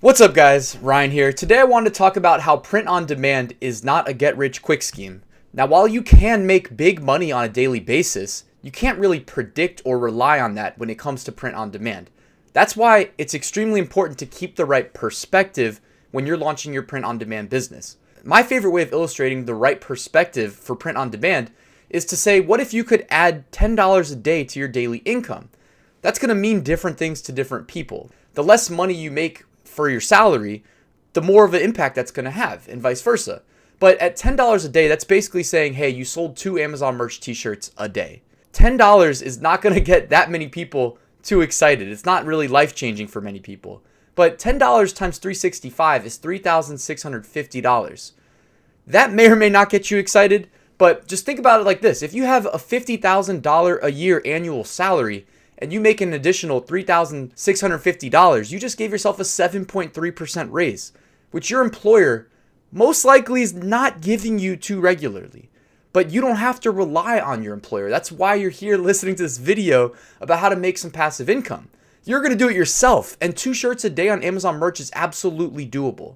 What's up guys, Ryan here. Today I wanted to talk about how print on demand is not a get-rich-quick scheme. Now while you can make big money on a daily basis, you can't really predict or rely on that when it comes to print on demand. That's why it's extremely important to keep the right perspective when you're launching your print on demand business. My favorite way of illustrating the right perspective for print on demand is to say, what if you could add $10 a day to your daily income? That's going to mean different things to different people. The less money you make for your salary, the more of an impact that's going to have, and vice versa. But at $10 a day, that's basically saying, hey, you sold 2 Amazon merch t-shirts a day. $10 is not going to get that many people too excited. It's not really life-changing for many people. But $10 times 365 is $3,650. That may or may not get you excited, but just think about it like this. If you have a $50,000 a year annual salary, and you make an additional $3,650, you just gave yourself a 7.3% raise, which your employer most likely is not giving you too regularly. But you don't have to rely on your employer. That's why you're here listening to this video about how to make some passive income. You're going to do it yourself, and 2 shirts a day on Amazon merch is absolutely doable.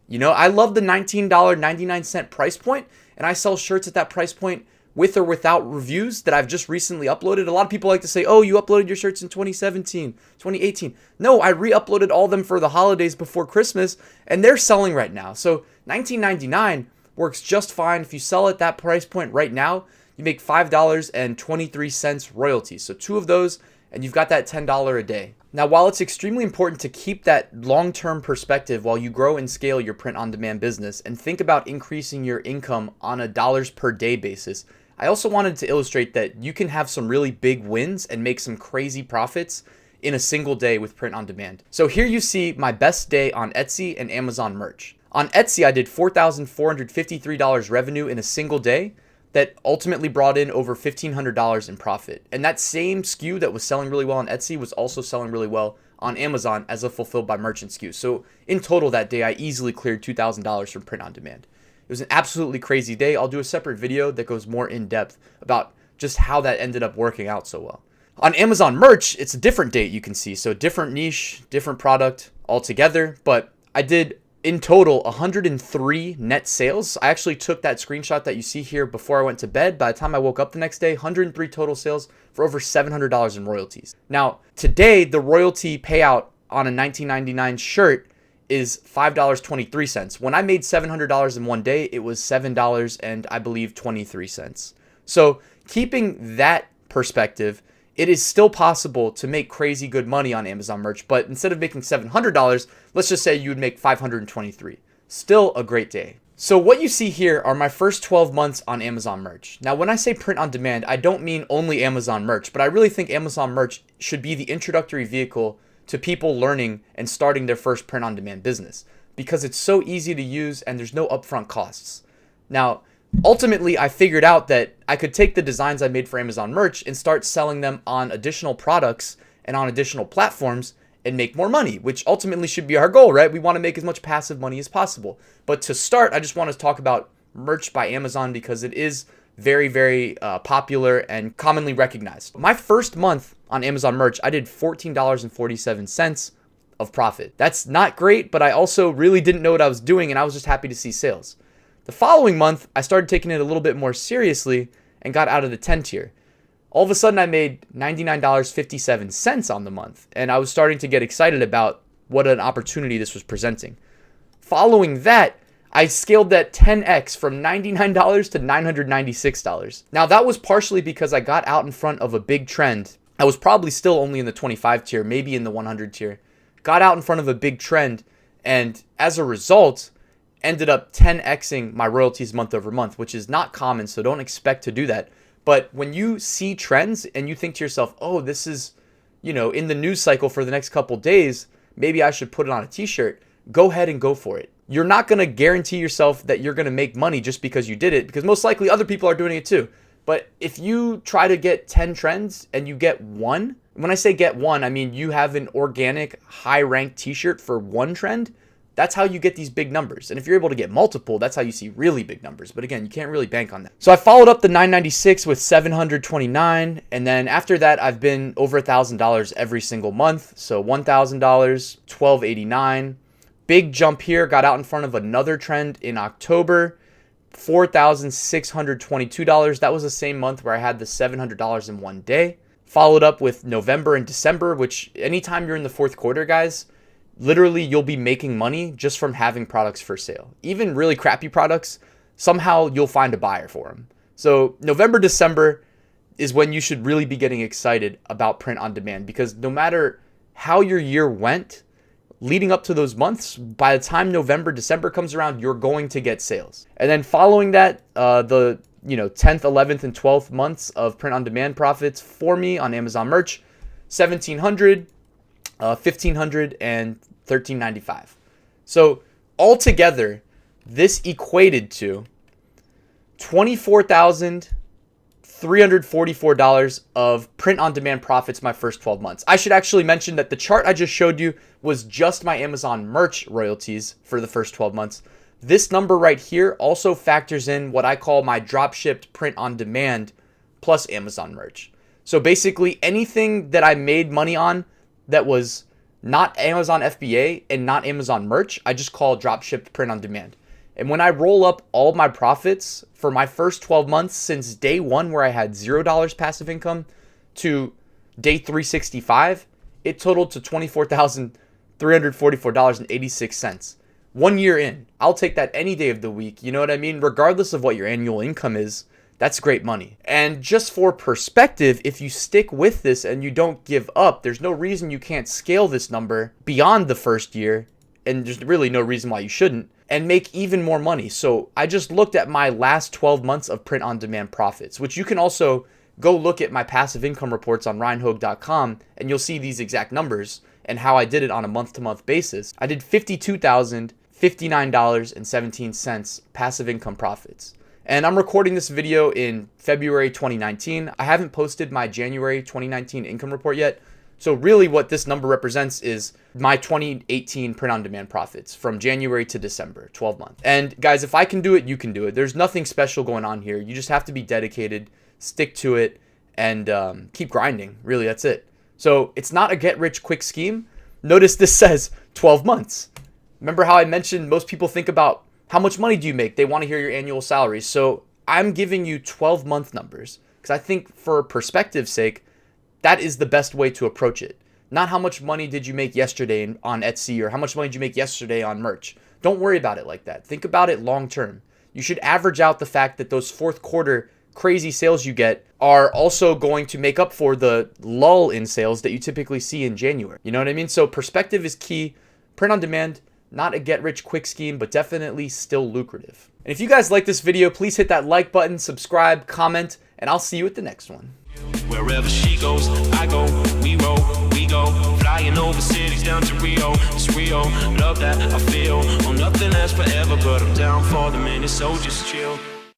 You know, I love the $19.99 price point, and I sell shirts at that price point with or without reviews that I've just recently uploaded. A lot of people like to say, oh, you uploaded your shirts in 2017, 2018. No, I re-uploaded all of them for the holidays before Christmas, and they're selling right now. So $19.99 works just fine. If you sell at that price point right now, you make $5.23 royalties. So 2 of those, and you've got that $10 a day. Now, while it's extremely important to keep that long-term perspective while you grow and scale your print-on-demand business and think about increasing your income on a dollars per day basis, I also wanted to illustrate that you can have some really big wins and make some crazy profits in a single day with print on demand. So here you see my best day on Etsy and Amazon merch. On Etsy, I did $4,453 revenue in a single day that ultimately brought in over $1,500 in profit. And that same SKU that was selling really well on Etsy was also selling really well on Amazon as a fulfilled by merchant SKU. So in total that day, I easily cleared $2,000 from print on demand. It was an absolutely crazy day. I'll do a separate video that goes more in depth about just how that ended up working out so well. On Amazon merch, it's a different date you can see. So different niche, different product altogether, but I did in total 103 net sales. I actually took that screenshot that you see here before I went to bed. By the time I woke up the next day, 103 total sales for over $700 in royalties. Now, today, the royalty payout on a $19.99 shirt is $5.23. When I made $700 in one day, it was $7 and I believe 23 cents. So keeping that perspective, it is still possible to make crazy good money on Amazon merch, but instead of making $700, let's just say you would make $523. Still a great day. So what you see here are my first 12 months on Amazon merch. Now, when I say print on demand, I don't mean only Amazon merch, but I really think Amazon merch should be the introductory vehicle to people learning and starting their first print on demand business because it's so easy to use and there's no upfront costs. Now, ultimately, I figured out that I could take the designs I made for Amazon merch and start selling them on additional products and on additional platforms and make more money, which ultimately should be our goal, right? We want to make as much passive money as possible. But to start, I just want to talk about merch by Amazon because it is very, very popular and commonly recognized. My first month on Amazon merch, I did $14.47 of profit. That's not great, but I also really didn't know what I was doing and I was just happy to see sales. The following month, I started taking it a little bit more seriously and got out of the 10 tier. All of a sudden, I made $99.57 on the month, and I was starting to get excited about what an opportunity this was presenting. Following that, I scaled that 10x from $99 to $996. Now, that was partially because I got out in front of a big trend. I was probably still only in the 25 tier, maybe in the 100 tier. Got out in front of a big trend, and as a result, ended up 10xing my royalties month over month, which is not common, so don't expect to do that. But when you see trends and you think to yourself, oh, this is, in the news cycle for the next couple days, maybe I should put it on a t-shirt, go ahead and go for it. You're not going to guarantee yourself that you're going to make money just because you did it, because most likely other people are doing it too. But if you try to get 10 trends and you get one, when I say get one, I mean you have an organic, high-ranked t-shirt for one trend, that's how you get these big numbers. And if you're able to get multiple, that's how you see really big numbers. But again, you can't really bank on that. So I followed up the 996 with 729. And then after that, I've been over $1,000 every single month. So $1,000, $1,289, Big jump here, got out in front of another trend in October, $4,622. That was the same month where I had the $700 in one day. Followed up with November and December, which anytime you're in the fourth quarter, guys, literally you'll be making money just from having products for sale. Even really crappy products, somehow you'll find a buyer for them. So November, December is when you should really be getting excited about print on demand, because no matter how your year went leading up to those months, by the time November, December comes around, you're going to get sales. And then following that, the 10th, 11th, and 12th months of print on demand profits for me on Amazon merch, $1,700, $1,500, and $1,395. So altogether, this equated to $24,344 of print on demand profits my first 12 months. I should actually mention that the chart I just showed you was just my Amazon merch royalties for the first 12 months. This number right here also factors in what I call my drop shipped print on demand plus Amazon merch. So basically anything that I made money on that was not Amazon FBA and not Amazon merch, I just call drop shipped print on demand. And when I roll up all my profits for my first 12 months since day one, where I had $0 passive income, to day 365, it totaled to $24,344.86. 1 year in. I'll take that any day of the week. You know what I mean? Regardless of what your annual income is, that's great money. And just for perspective, if you stick with this and you don't give up, there's no reason you can't scale this number beyond the first year. And there's really no reason why you shouldn't, and make even more money. So I just looked at my last 12 months of print on demand profits, which you can also go look at my passive income reports on ryanhogue.com, and you'll see these exact numbers and how I did it on a month-to-month basis. I did $52,059.17 passive income profits. And I'm recording this video in February 2019. I haven't posted my January 2019 income report yet. So really what this number represents is my 2018 print on demand profits from January to December, 12 months. And guys, if I can do it, you can do it. There's nothing special going on here. You just have to be dedicated, stick to it, and keep grinding. Really, that's it. So it's not a get rich quick scheme. Notice this says 12 months. Remember how I mentioned most people think about how much money do you make? They want to hear your annual salary. So I'm giving you 12-month numbers because I think for perspective's sake, that is the best way to approach it. Not how much money did you make yesterday on Etsy, or how much money did you make yesterday on merch. Don't worry about it like that. Think about it long term. You should average out the fact that those fourth quarter crazy sales you get are also going to make up for the lull in sales that you typically see in January. You know what I mean? So perspective is key. Print on demand, not a get rich quick scheme, but definitely still lucrative. And if you guys like this video, please hit that like button, subscribe, comment, and I'll see you at the next one. Wherever she goes, I go, we roll, we go, flying over cities down to Rio. It's Rio, love that I feel. Oh, nothing lasts forever, but I'm down for the minute, so just chill.